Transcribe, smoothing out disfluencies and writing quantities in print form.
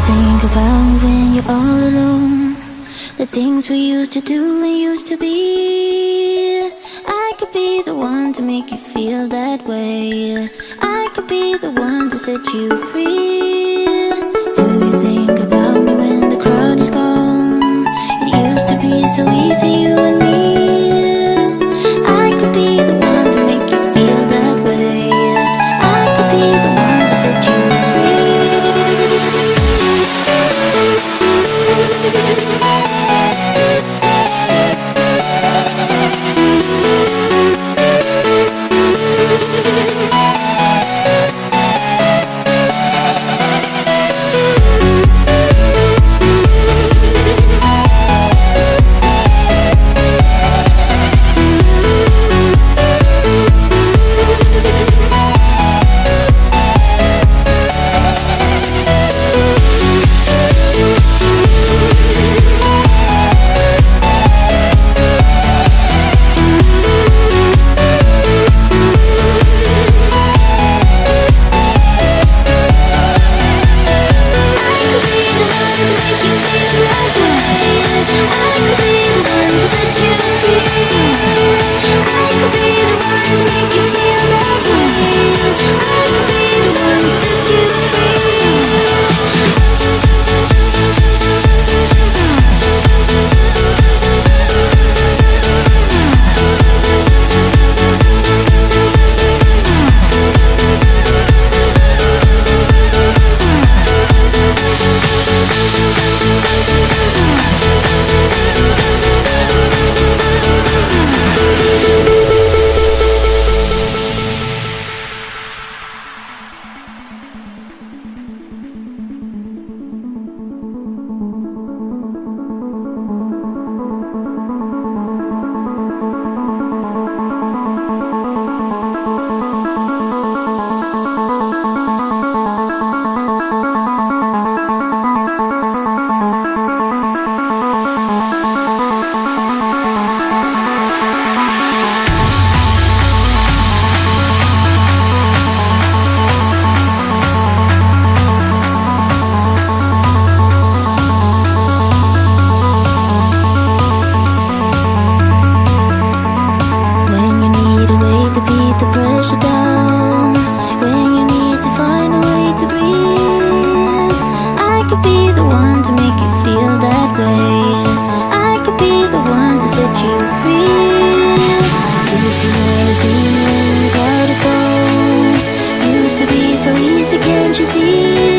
Think about me when you're all alone. The things we used to do and used to be. I could be the one to make you feel that way. I could be the one to set you free. Do you think about me when the crowd is gone? It used to be so easy, you and me. I could be the one to make you feel that way. I could be the one to set you free. So easy, can't you see?